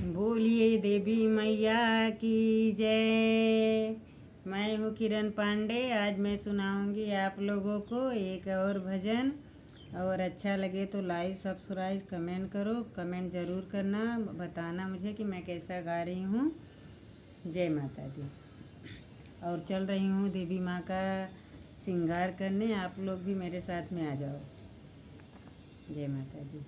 बोलिए देवी मैया की जय। मैं हूँ किरण पांडे। आज मैं सुनाऊंगी आप लोगों को एक और भजन। और अच्छा लगे तो लाइक सब्सक्राइब कमेंट करो। कमेंट ज़रूर करना, बताना मुझे कि मैं कैसा गा रही हूँ। जय माता दी। और चल रही हूँ देवी माँ का श्रृंगार करने। आप लोग भी मेरे साथ में आ जाओ। जय माता दी।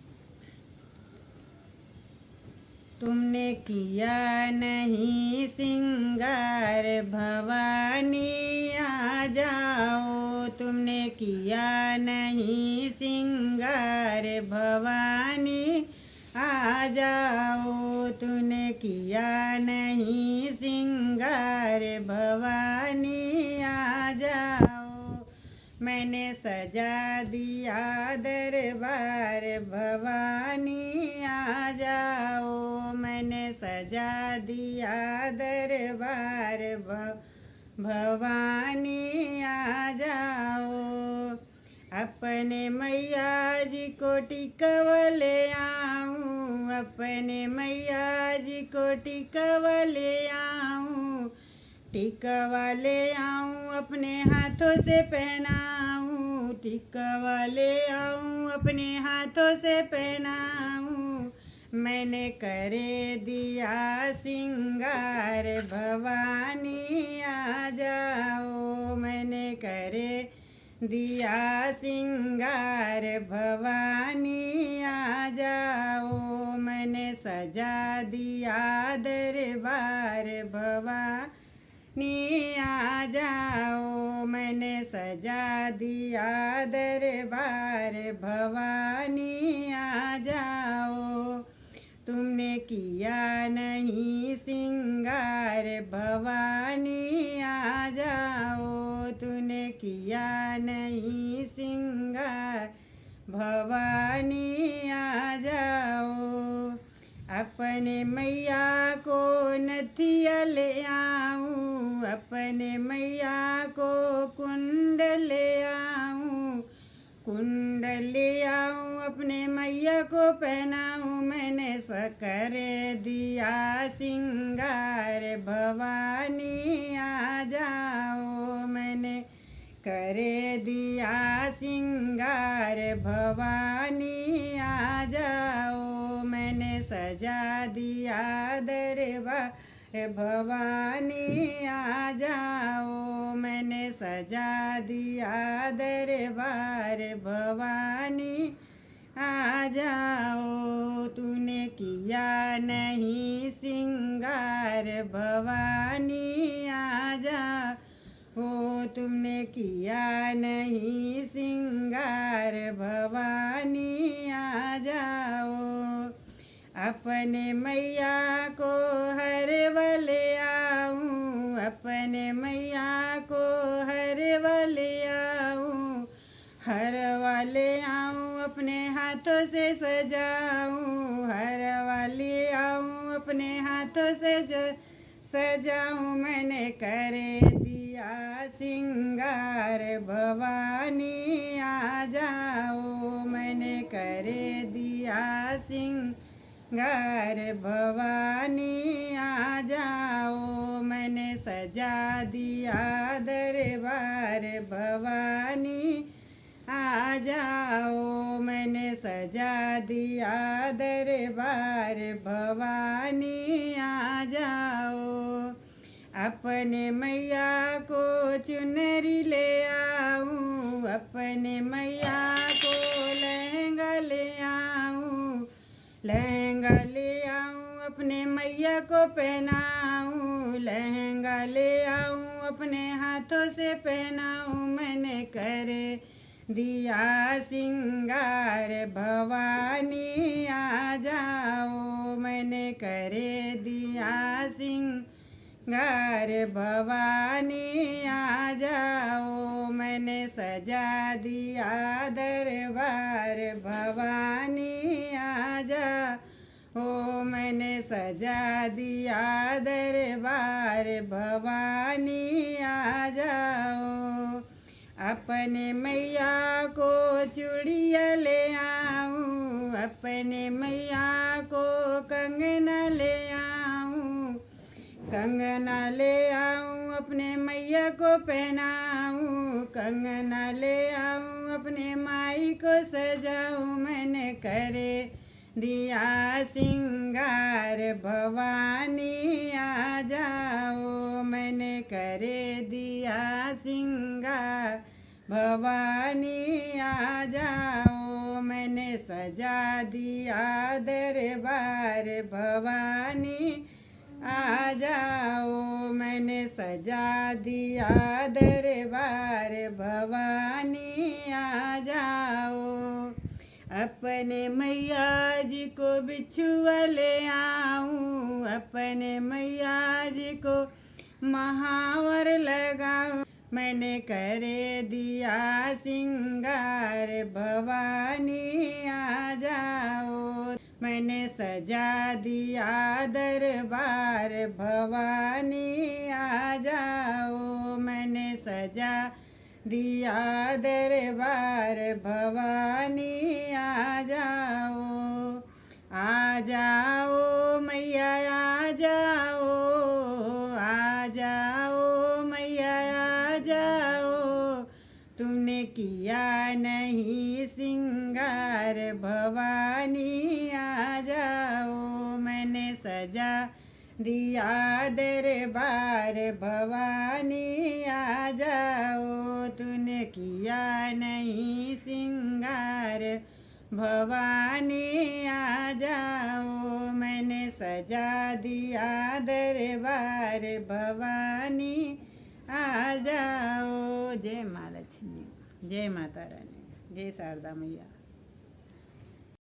तुमने किया नहीं श्रृंगार भवानी आ जाओ। तुमने किया नहीं श्रृंगार भवानी आ जाओ। तूने किया नहीं श्रृंगार भवानी आ जाओ। मैंने सजा दिया दरबार भवानी आ जाओ। मैंने सजा दिया दरबार भवानी आ जाओ। अपने मैया जी को टिकवले आऊँ। अपने मैया जी को टिकवले आऊँ। टिकवा ले आऊँ अपने हाथों से पहनाऊँ। टिकवा ले आऊँ अपने हाथों से पहनाऊँ। मैंने करे दिया श्रृंगार भवानी आ जाओ। मैंने करे दिया श्रृंगार भवानी आ जाओ। मैंने सजा दिया दरबार भवानी आ जाओ। मैंने सजा दिया दरबार भवानी आ जाओ। तुमने किया नहीं श्रृंगार भवानी आ जाओ। तूने किया नहीं श्रृंगार भवानी आ जाओ। अपने मैया को नथिया ले आऊँ। अपने मैया को कुंडल ले आऊँ। कुंडल ले आऊँ अपने मैया को पहनाऊँ। मैंने कर दिया श्रृंगार भवानी आ जाओ। मैंने कर दिया श्रृंगार भवानी आ जाओ। मैंने सजा दिया दरबार भवानी आ जाओ। मैंने सजा दिया दरबार भवानी आ जाओ। तूने किया नहीं श्रृंगार भवानी आ जाओ। तुमने किया नहीं श्रृंगार भवानी आ जाओ। अपने मैया को हरवले आऊँ। अपने मैया को हरवले आऊँ। हरवाले आऊँ अपने हाथों से सजाऊँ। हरवाले आऊँ अपने हाथों से सजाऊँ। मैंने करे दिया श्रृंगार भवानी आ जाओ। मैंने करे दिया श्रृंगार भवानी आ जाओ। मैंने सजा दिया दरबार भवानी आ जाओ। मैंने सजा दिया दरबार भवानी आ जाओ। अपने मैया को चुनरी ले आऊँ। अपने मैया को लहंगा ले आऊँ। लहंगा ले आऊँ अपने मैया को पहनाऊँ। लहंगा ले आऊँ अपने हाथों से पहनाऊँ। मैंने करे दिया श्रृंगार भवानी आ जाओ। मैंने करे दिया श्रृंगार भवानी आ जाओ। मैंने सजा दिया दरबार भवानी आ जाओ। मैंने सजा दिया दरबार भवानी आ जाओ। अपने मैया को चूड़िया ले आऊँ। अपने मैया को कंगना ले कंगना ले आऊं अपने मैया को पहनाऊं, कंगना ले आऊं अपने माई को सजाऊं, मैंने करे दिया सिंगार भवानी आ जाओ, मैंने करे दिया सिंगार भवानी आ जाओ, मैंने सजा दिया दरबार भवानी आ जाओ, मैंने सजा दिया दरबार भवानी आ जाओ। अपने मैया जी को बिछुआ ले आऊं, अपने मैया जी को महावर लगाऊं, मैंने करे दिया सिंगार भवानी आ जाओ, मैंने सजा दिया दरबार भवानी आ जाओ, मैंने सजा दिया दरबार भवानी आ जाओ, आ जाओ मैया आ जाओ, आ जाओ मैया आ जाओ, तुमने किया नहीं सिंगार भवानी आ जाओ, मैंने सजा दिया दरबार भवानी आ जाओ, तूने किया नहीं सिंगार भवानी आ जाओ, मैंने सजा दिया दरबार भवानी आ जाओ। जय माँ लक्ष्मी, जय माता रानी, जय शारदा मैया।